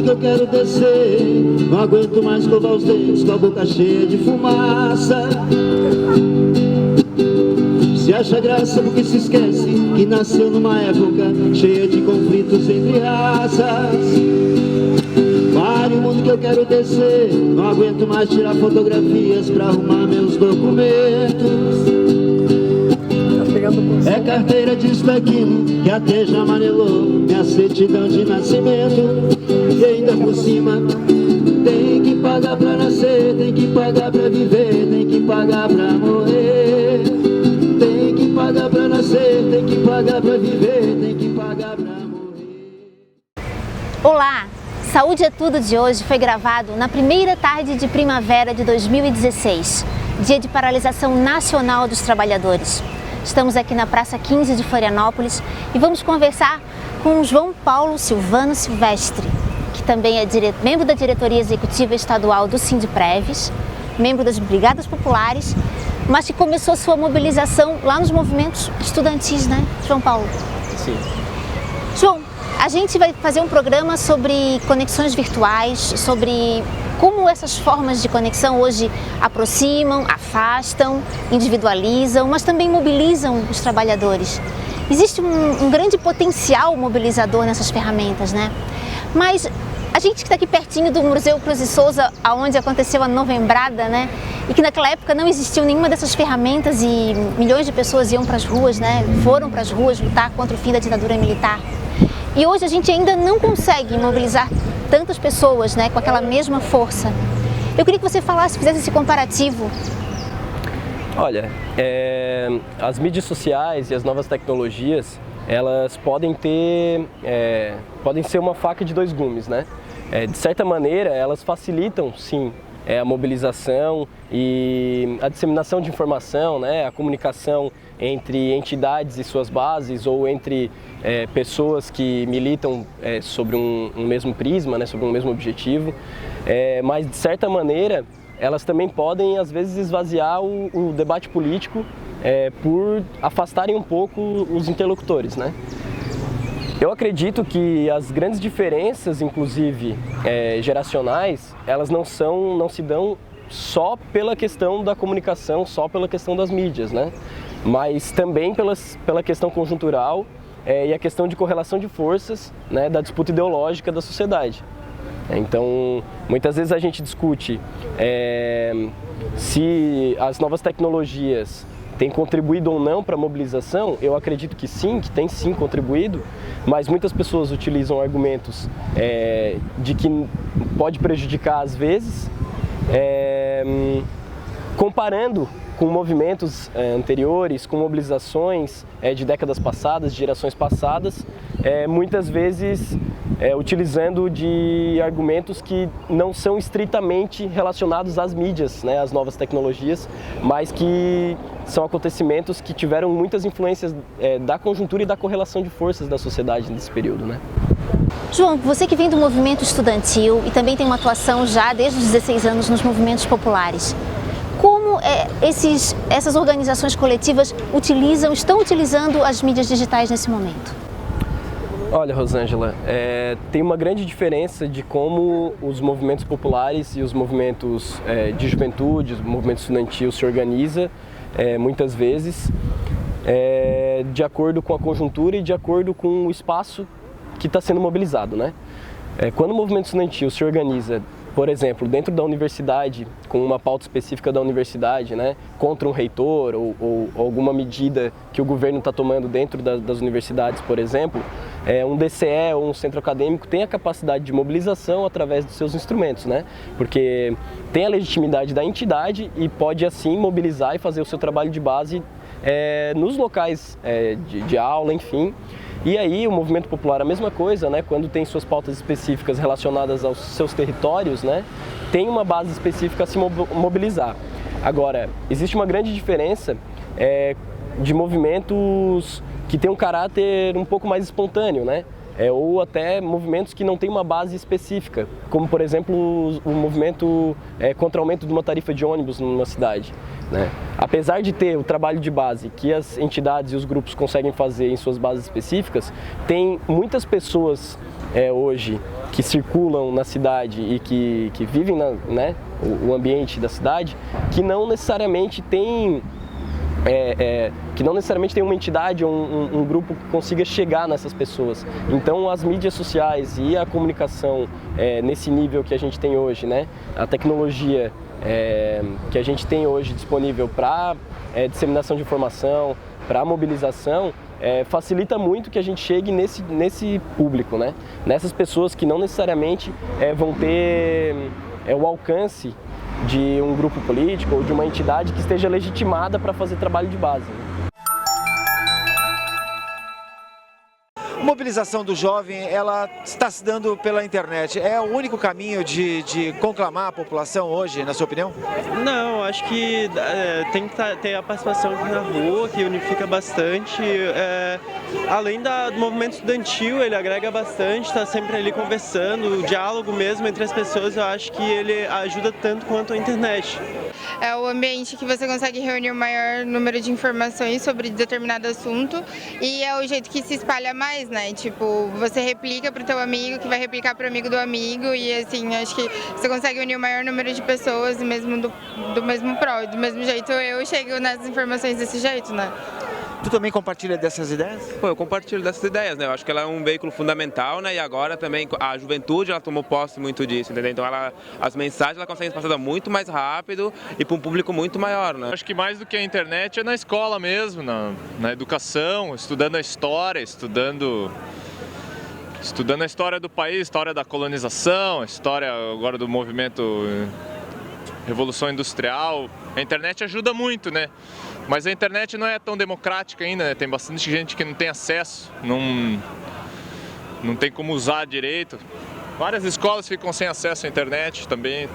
que eu quero descer. Não aguento mais escovar os dentes com a boca cheia de fumaça. Se acha graça porque se esquece que nasceu numa época cheia de conflitos entre raças. Pare o mundo que eu quero descer. Não aguento mais tirar fotografias pra arrumar meus documentos. É carteira de espequino que até já amarelou minha certidão de nascimento. E ainda por cima tem que pagar pra nascer, tem que pagar pra viver, tem que pagar pra morrer. Tem que pagar pra nascer, tem que pagar pra viver, tem que pagar pra morrer. Olá! Saúde é Tudo de hoje foi gravado na primeira tarde de primavera de 2016, dia de paralisação nacional dos trabalhadores. Estamos aqui na Praça 15 de Florianópolis e vamos conversar com o João Paulo Silvano Silvestre, que também é membro da diretoria executiva estadual do Sindpreves, membro das Brigadas Populares, mas que começou sua mobilização lá nos movimentos estudantis, né, João Paulo? Sim. João, a gente vai fazer um programa sobre conexões virtuais, sobre como essas formas de conexão hoje aproximam, afastam, individualizam, mas também mobilizam os trabalhadores. Existe um grande potencial mobilizador nessas ferramentas, né? Mas a gente que está aqui pertinho do Museu Cruz e Souza, onde aconteceu a Novembrada, né? E que naquela época não existiu nenhuma dessas ferramentas e milhões de pessoas iam para as ruas, né? Foram para as ruas lutar contra o fim da ditadura militar. E hoje a gente ainda não consegue mobilizar tantas pessoas, né, com aquela mesma força. Eu queria que você fizesse esse comparativo. Olha, as mídias sociais e as novas tecnologias, elas podem ser uma faca de dois gumes, né? De certa maneira, elas facilitam, sim, a mobilização e a disseminação de informação, né? A comunicação entre entidades e suas bases ou entre pessoas que militam sobre um mesmo prisma, né? Sobre um mesmo objetivo, mas de certa maneira elas também podem às vezes esvaziar o debate político por afastarem um pouco os interlocutores, né? Eu acredito que as grandes diferenças, inclusive geracionais, elas não se dão só pela questão da comunicação, só pela questão das mídias, né? Mas também pela questão conjuntural e a questão de correlação de forças, né, da disputa ideológica da sociedade. Então, muitas vezes a gente discute se as novas tecnologias têm contribuído ou não para a mobilização. Eu acredito que sim, que tem sim contribuído, mas muitas pessoas utilizam argumentos de que pode prejudicar às vezes, comparando com movimentos anteriores, com mobilizações de décadas passadas, de gerações passadas, muitas vezes utilizando de argumentos que não são estritamente relacionados às mídias, né, às novas tecnologias, mas que são acontecimentos que tiveram muitas influências da conjuntura e da correlação de forças da sociedade nesse período, né? João, você que vem do movimento estudantil e também tem uma atuação já desde os 16 anos nos movimentos populares, como essas organizações coletivas estão utilizando as mídias digitais nesse momento? Olha, Rosângela, tem uma grande diferença de como os movimentos populares e os movimentos de juventude, o movimento estudantil se organiza, muitas vezes, de acordo com a conjuntura e de acordo com o espaço que está sendo mobilizado, né? Quando o movimento estudantil se organiza, por exemplo, dentro da universidade, com uma pauta específica da universidade, né, contra um reitor ou alguma medida que o governo está tomando dentro das universidades, por exemplo, um DCE ou um centro acadêmico tem a capacidade de mobilização através dos seus instrumentos, né, porque tem a legitimidade da entidade e pode assim mobilizar e fazer o seu trabalho de base nos locais de aula, enfim. E aí o movimento popular a mesma coisa, né? Quando tem suas pautas específicas relacionadas aos seus territórios, né? Tem uma base específica a se mobilizar. Agora, existe uma grande diferença de movimentos que têm um caráter um pouco mais espontâneo, né? Ou até movimentos que não têm uma base específica, como por exemplo o movimento contra o aumento de uma tarifa de ônibus numa cidade, né? Apesar de ter o trabalho de base que as entidades e os grupos conseguem fazer em suas bases específicas, tem muitas pessoas hoje que circulam na cidade e que vivem o ambiente da cidade, que não necessariamente tem uma entidade ou um grupo que consiga chegar nessas pessoas. Então as mídias sociais e a comunicação nesse nível que a gente tem hoje, né, a tecnologia que a gente tem hoje disponível para disseminação de informação, para mobilização, facilita muito que a gente chegue nesse público, né? Nessas pessoas que não necessariamente vão ter o alcance de um grupo político ou de uma entidade que esteja legitimada para fazer trabalho de base, né? A mobilização do jovem, ela está se dando pela internet. É o único caminho de conclamar a população hoje, na sua opinião? Não, acho que tem que ter a participação aqui na rua, que unifica bastante. Além do movimento estudantil, ele agrega bastante, está sempre ali conversando, o diálogo mesmo entre as pessoas, eu acho que ele ajuda tanto quanto a internet. É o ambiente que você consegue reunir o maior número de informações sobre determinado assunto e é o jeito que se espalha mais, né? Tipo, você replica para o teu amigo, que vai replicar para o amigo do amigo e assim, acho que você consegue unir o maior número de pessoas mesmo do mesmo jeito eu chego nas informações desse jeito, né? Tu também compartilha dessas ideias? Pô, eu compartilho dessas ideias, né? Eu acho que ela é um veículo fundamental, né? E agora também a juventude, ela tomou posse muito disso, entendeu? Então as mensagens ela consegue ser passada muito mais rápido e para um público muito maior, né? Acho que mais do que a internet é na escola mesmo, na educação, estudando a história, estudando a história do país, história da colonização, a história agora do movimento Revolução Industrial. A internet ajuda muito, né? Mas a internet não é tão democrática ainda, né? Tem bastante gente que não tem acesso, não tem como usar direito. Várias escolas ficam sem acesso à internet também.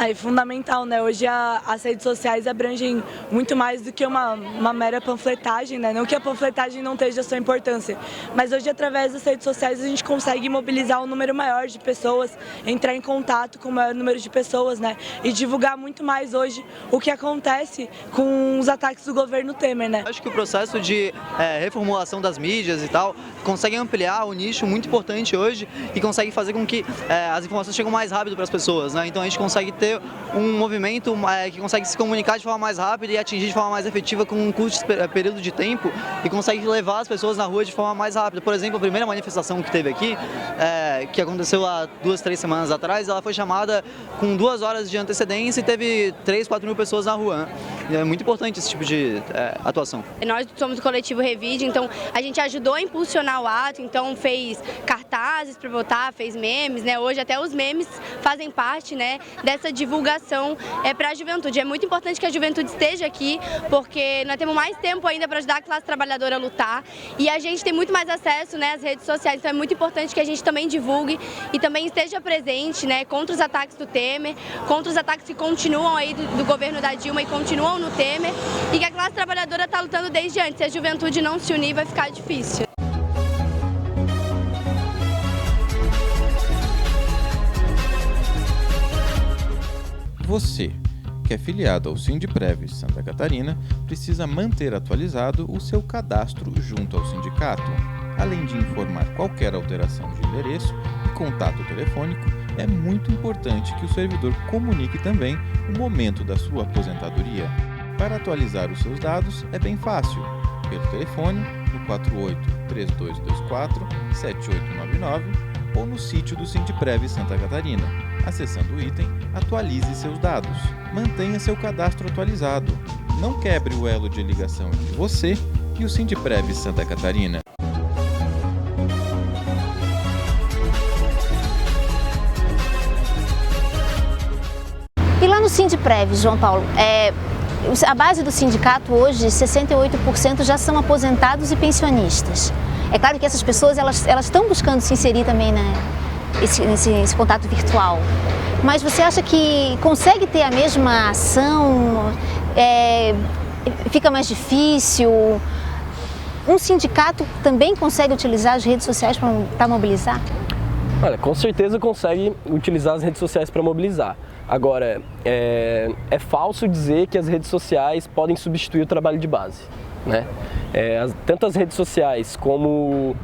É fundamental, né? Hoje as redes sociais abrangem muito mais do que uma mera panfletagem, né? Não que a panfletagem não tenha sua importância, mas hoje através das redes sociais a gente consegue mobilizar um número maior de pessoas, entrar em contato com o maior número de pessoas, né? E divulgar muito mais hoje o que acontece com os ataques do governo Temer, né? Acho que o processo de reformulação das mídias e tal consegue ampliar o nicho muito importante hoje e consegue fazer com que as informações cheguem mais rápido para as pessoas, né? Então a gente consegue ter um movimento que consegue se comunicar de forma mais rápida e atingir de forma mais efetiva com um curto período de tempo e consegue levar as pessoas na rua de forma mais rápida. Por exemplo, a primeira manifestação que teve aqui, que aconteceu há 2, 3 semanas atrás, ela foi chamada com 2 horas de antecedência e teve 3, 4 mil pessoas na rua, né? E é muito importante esse tipo de atuação. Nós somos do coletivo Revide, então a gente ajudou a impulsionar o ato, então fez cartazes para votar, fez memes, né? Hoje até os memes fazem parte, né, dessa divulgação para a juventude. É muito importante que a juventude esteja aqui, porque nós temos mais tempo ainda para ajudar a classe trabalhadora a lutar e a gente tem muito mais acesso, né, às redes sociais, então é muito importante que a gente também divulgue e também esteja presente, né, contra os ataques do Temer, contra os ataques que continuam aí do governo da Dilma e continuam no Temer e que a classe trabalhadora está lutando desde antes. Se a juventude não se unir, vai ficar difícil. Você, que é filiado ao Sindprev Santa Catarina, precisa manter atualizado o seu cadastro junto ao sindicato. Além de informar qualquer alteração de endereço e contato telefônico, é muito importante que o servidor comunique também o momento da sua aposentadoria. Para atualizar os seus dados é bem fácil, pelo telefone no 48-3224-7899 ou no sítio do Sindprev Santa Catarina. Acessando o item, atualize seus dados. Mantenha seu cadastro atualizado. Não quebre o elo de ligação entre você e o Sindprev Santa Catarina. E lá no Sindprev, João Paulo, a base do sindicato hoje, 68% já são aposentados e pensionistas. É claro que essas pessoas elas estão buscando se inserir também nesse contato virtual. Mas você acha que consegue ter a mesma ação? Fica Fica mais difícil? Um sindicato também consegue utilizar as redes sociais para mobilizar? Olha, com certeza consegue utilizar as redes sociais para mobilizar. Agora, é falso dizer que as redes sociais podem substituir o trabalho de base. né? Tanto as redes sociais como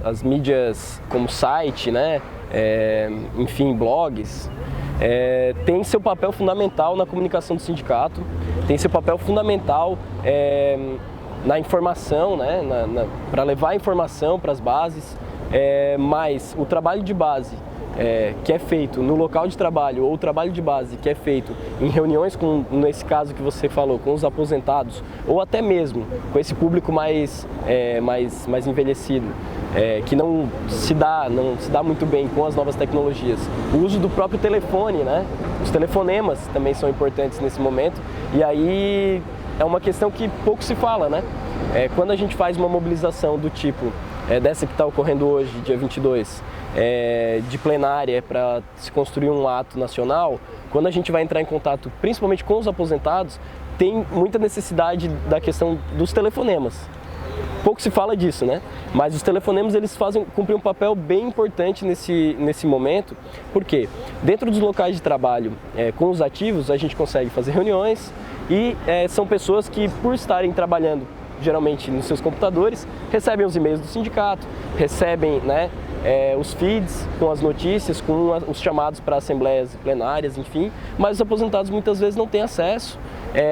as mídias como site, né? Enfim, blogs, tem seu papel fundamental na comunicação do sindicato, tem seu papel fundamental na informação, né? Para levar a informação para as bases, mas o trabalho de base que é feito no local de trabalho ou o trabalho de base que é feito em reuniões, nesse caso que você falou, com os aposentados ou até mesmo com esse público mais envelhecido, que não se dá muito bem com as novas tecnologias. O uso do próprio telefone, né? Os telefonemas também são importantes nesse momento, e aí é uma questão que pouco se fala, né? Quando a gente faz uma mobilização do tipo dessa que está ocorrendo hoje, dia 22, de plenária para se construir um ato nacional, quando a gente vai entrar em contato principalmente com os aposentados, tem muita necessidade da questão dos telefonemas. Pouco se fala disso, né? Mas os telefonemas eles cumprem um papel bem importante nesse momento, porque dentro dos locais de trabalho com os ativos a gente consegue fazer reuniões e são pessoas que, por estarem trabalhando geralmente nos seus computadores, recebem os e-mails do sindicato, recebem, né, os feeds com as notícias, com os chamados para assembleias plenárias, enfim, mas os aposentados muitas vezes não têm acesso,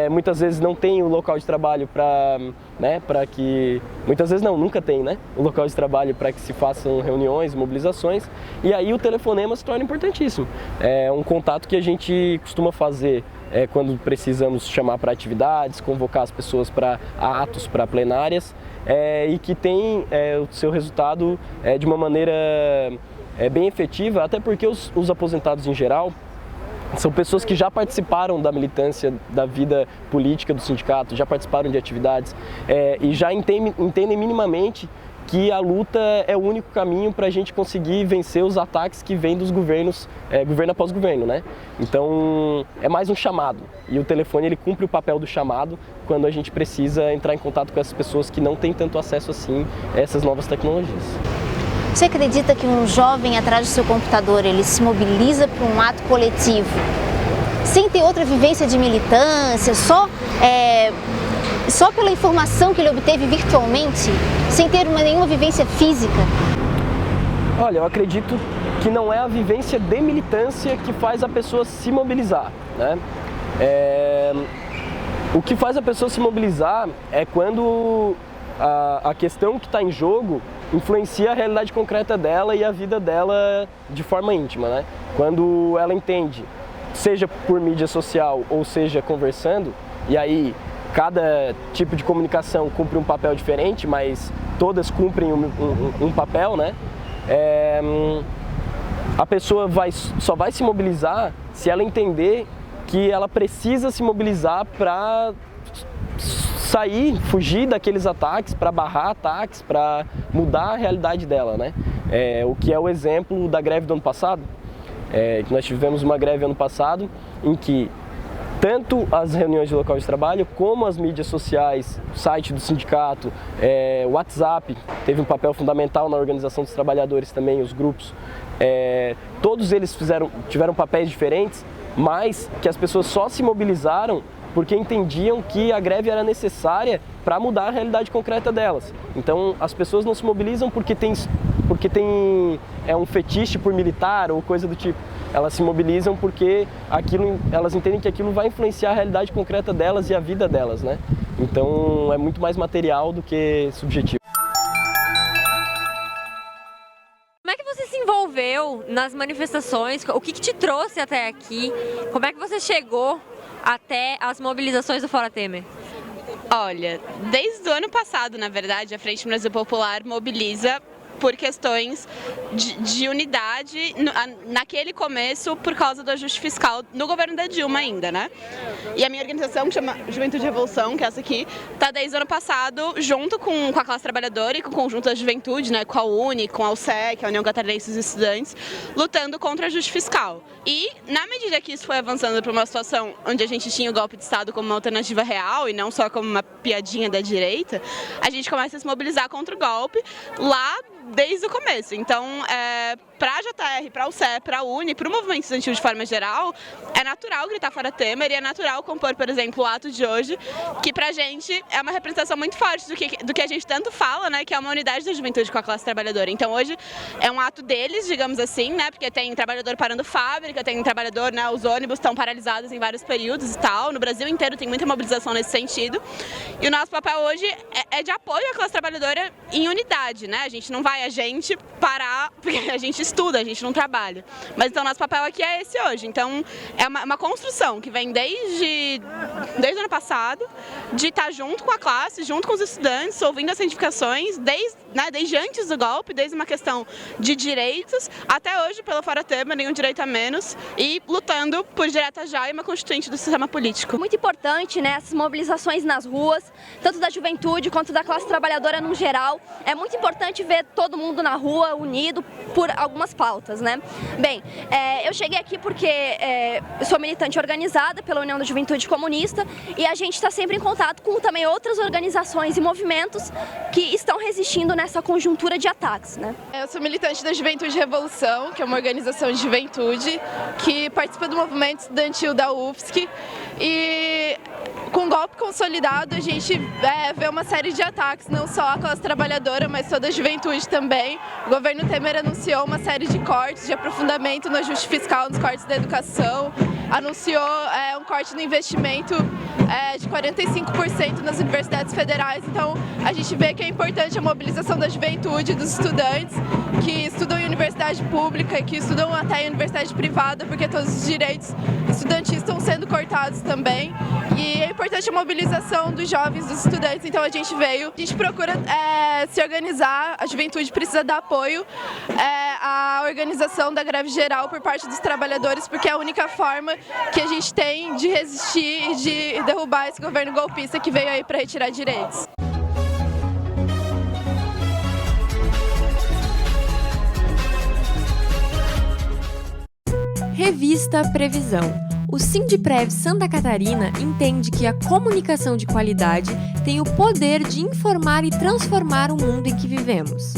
muitas vezes não tem o local de trabalho para que... Muitas vezes não, nunca tem, né? O local de trabalho para que se façam reuniões, mobilizações, e aí o telefonema se torna importantíssimo. É um contato que a gente costuma fazer quando precisamos chamar para atividades, convocar as pessoas para atos, para plenárias, e que tem o seu resultado de uma maneira bem efetiva, até porque os aposentados em geral são pessoas que já participaram da militância, da vida política do sindicato, já participaram de atividades e já entendem minimamente que a luta é o único caminho para a gente conseguir vencer os ataques que vêm dos governos, governo após governo, né? Então, é mais um chamado. E o telefone, ele cumpre o papel do chamado quando a gente precisa entrar em contato com essas pessoas que não têm tanto acesso assim a essas novas tecnologias. Você acredita que um jovem atrás do seu computador, ele se mobiliza para um ato coletivo, sem ter outra vivência de militância, só pela informação que ele obteve virtualmente, sem ter nenhuma vivência física? Olha, eu acredito que não é a vivência de militância que faz a pessoa se mobilizar, né? O que faz a pessoa se mobilizar é quando a questão que está em jogo influencia a realidade concreta dela e a vida dela de forma íntima, né? Quando ela entende, seja por mídia social ou seja conversando, e aí cada tipo de comunicação cumpre um papel diferente, mas todas cumprem um papel, né? A pessoa só vai se mobilizar se ela entender que ela precisa se mobilizar para fugir daqueles ataques, para barrar ataques, para mudar a realidade dela, né? O que é o exemplo da greve do ano passado, que nós tivemos uma greve ano passado em que tanto as reuniões de local de trabalho, como as mídias sociais, o site do sindicato, o WhatsApp, teve um papel fundamental na organização dos trabalhadores também, os grupos. Todos eles tiveram papéis diferentes, mas que as pessoas só se mobilizaram porque entendiam que a greve era necessária para mudar a realidade concreta delas. Então, as pessoas não se mobilizam porque tem um fetiche por militar ou coisa do tipo. Elas se mobilizam porque elas entendem que aquilo vai influenciar a realidade concreta delas e a vida delas, né? Então, é muito mais material do que subjetivo. Como é que você se envolveu nas manifestações? O que te trouxe até aqui? Como é que você chegou até as mobilizações do Fora Temer? Olha, desde o ano passado, na verdade, a Frente Brasil Popular mobiliza por questões de unidade naquele começo por causa do ajuste fiscal no governo da Dilma ainda, né? E a minha organização, que chama Juventude Revolução, que é essa aqui, está desde o ano passado junto com a classe trabalhadora e com o conjunto da juventude, né, com a UNE, com a UCEC, a União Catarinense dos Estudantes, lutando contra o ajuste fiscal. E, na medida que isso foi avançando para uma situação onde a gente tinha o golpe de Estado como uma alternativa real e não só como uma piadinha da direita, a gente começa a se mobilizar contra o golpe lá desde o começo. Então, para a UFR, para a UCE, para a UNE, para o movimento estudantil de forma geral, é natural gritar fora Temer e é natural compor, por exemplo, o ato de hoje, que pra gente é uma representação muito forte do que a gente tanto fala, né, que é uma unidade da juventude com a classe trabalhadora. Então hoje é um ato deles, digamos assim, né, porque tem trabalhador parando fábrica, tem trabalhador, né, os ônibus estão paralisados em vários períodos e tal, no Brasil inteiro tem muita mobilização nesse sentido. E o nosso papel hoje é de apoio à classe trabalhadora em unidade, né, a gente não vai parar, porque a gente estuda, a gente não trabalha. Mas então nosso papel aqui é esse hoje. Então é uma construção que vem desde o ano passado, de estar junto com a classe, junto com os estudantes, ouvindo as reivindicações, desde antes do golpe, desde uma questão de direitos, até hoje pelo Fora Temer, nenhum direito a menos, e lutando por direta já e uma constituinte do sistema político. Muito importante, né, essas mobilizações nas ruas, tanto da juventude quanto da classe trabalhadora no geral. É muito importante ver todo mundo na rua unido por algumas pautas, né? Bem, eu cheguei aqui porque eu sou militante organizada pela União da Juventude Comunista e a gente está sempre em contato com também outras organizações e movimentos que estão resistindo nessa conjuntura de ataques, né? Eu sou militante da Juventude Revolução, que é uma organização de juventude que participa do movimento estudantil da UFSC, e com o golpe consolidado a gente vê uma série de ataques, não só à classe trabalhadora, mas toda a juventude também. O governo Temer anunciou uma série de cortes, de aprofundamento no ajuste fiscal, nos cortes da educação, anunciou um corte no investimento de 45% nas universidades federais. Então a gente vê que é importante a mobilização da juventude, dos estudantes que estudam em universidade pública, que estudam até em universidade privada, porque todos os direitos estudantis estão sendo cortados também. E é importante a mobilização dos jovens, dos estudantes. Então a gente procura se organizar, a juventude precisa dar apoio à organização da greve geral por parte dos trabalhadores, porque é a única forma que a gente tem de resistir e de derrubar esse governo golpista que veio aí para retirar direitos. Revista Previsão. O Sindprev Santa Catarina entende que a comunicação de qualidade tem o poder de informar e transformar o mundo em que vivemos.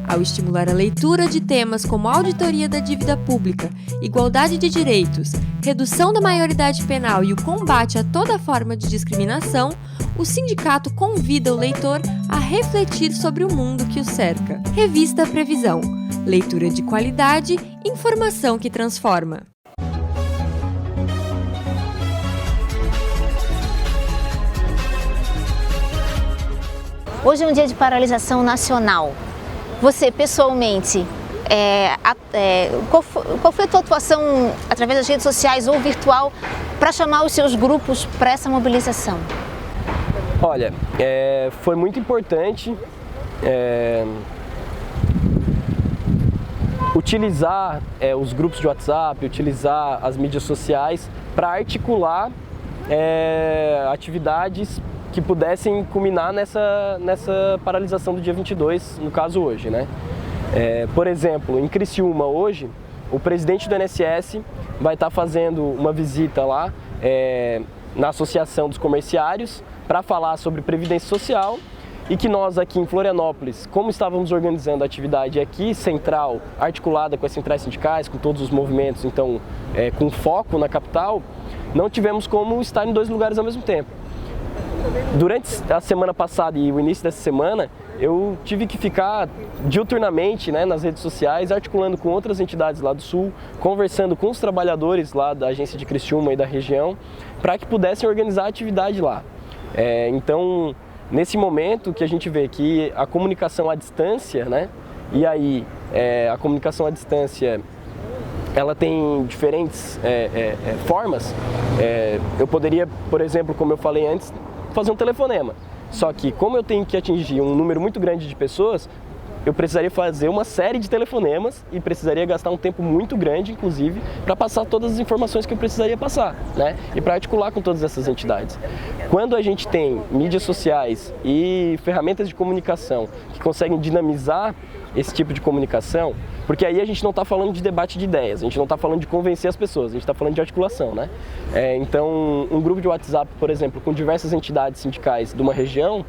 Ao estimular a leitura de temas como auditoria da dívida pública, igualdade de direitos, redução da maioridade penal e o combate a toda forma de discriminação, o sindicato convida o leitor a refletir sobre o mundo que o cerca. Revista Previsão. Leitura de qualidade, informação que transforma. Hoje é um dia de paralisação nacional. Você, pessoalmente, qual foi a tua atuação através das redes sociais ou virtual para chamar os seus grupos para essa mobilização? Olha, foi muito importante utilizar os grupos de WhatsApp, utilizar as mídias sociais para articular atividades que pudessem culminar nessa paralisação do dia 22, no caso hoje, né? Por exemplo, em Criciúma hoje, o presidente do INSS vai estar fazendo uma visita lá na Associação dos Comerciários para falar sobre Previdência Social e que nós aqui em Florianópolis, como estávamos organizando a atividade aqui, central, articulada com as centrais sindicais, com todos os movimentos, então com foco na capital, não tivemos como estar em dois lugares ao mesmo tempo. Durante a semana passada e o início dessa semana, eu tive que ficar diuturnamente, né, nas redes sociais, articulando com outras entidades lá do Sul, conversando com os trabalhadores lá da agência de Criciúma e da região, para que pudessem organizar a atividade lá. Então, nesse momento que a gente vê que a comunicação à distância, né, e aí a comunicação à distância ela tem diferentes formas, eu poderia, por exemplo, como eu falei antes, fazer um telefonema. Só que como eu tenho que atingir um número muito grande de pessoas, eu precisaria fazer uma série de telefonemas e precisaria gastar um tempo muito grande, inclusive, para passar todas as informações que eu precisaria passar, né? E para articular com todas essas entidades. Quando a gente tem mídias sociais e ferramentas de comunicação que conseguem dinamizar esse tipo de comunicação, porque aí a gente não está falando de debate de ideias, a gente não está falando de convencer as pessoas, a gente está falando de articulação, né? Então, um grupo de WhatsApp, por exemplo, com diversas entidades sindicais de uma região,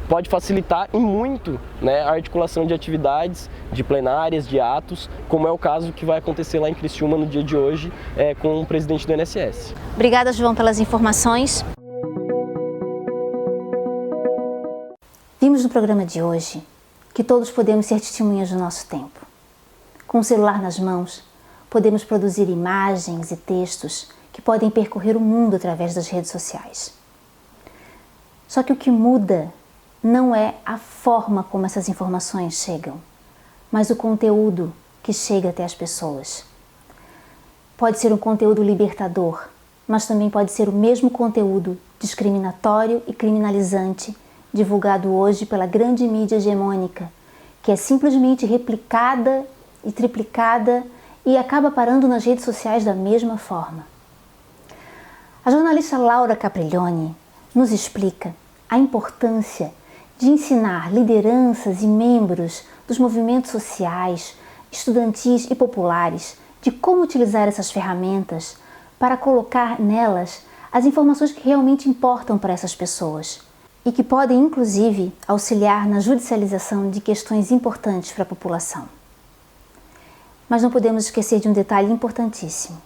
pode facilitar e muito, né, a articulação de atividades, de plenárias, de atos, como é o caso que vai acontecer lá em Criciúma no dia de hoje com o presidente do INSS. Obrigada, João, pelas informações. Vimos no programa de hoje que todos podemos ser testemunhas do nosso tempo. Com o celular nas mãos, podemos produzir imagens e textos que podem percorrer o mundo através das redes sociais. Só que o que muda não é a forma como essas informações chegam, mas o conteúdo que chega até as pessoas. Pode ser um conteúdo libertador, mas também pode ser o mesmo conteúdo discriminatório e criminalizante divulgado hoje pela grande mídia hegemônica, que é simplesmente replicada e triplicada e acaba parando nas redes sociais da mesma forma. A jornalista Laura Capriglione nos explica a importância de ensinar lideranças e membros dos movimentos sociais, estudantis e populares de como utilizar essas ferramentas para colocar nelas as informações que realmente importam para essas pessoas e que podem, inclusive, auxiliar na judicialização de questões importantes para a população. Mas não podemos esquecer de um detalhe importantíssimo.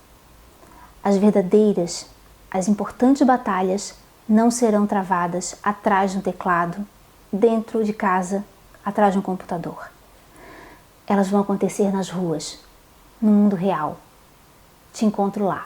As verdadeiras, as importantes batalhas não serão travadas atrás de um teclado, dentro de casa, atrás de um computador. Elas vão acontecer nas ruas, no mundo real. Te encontro lá.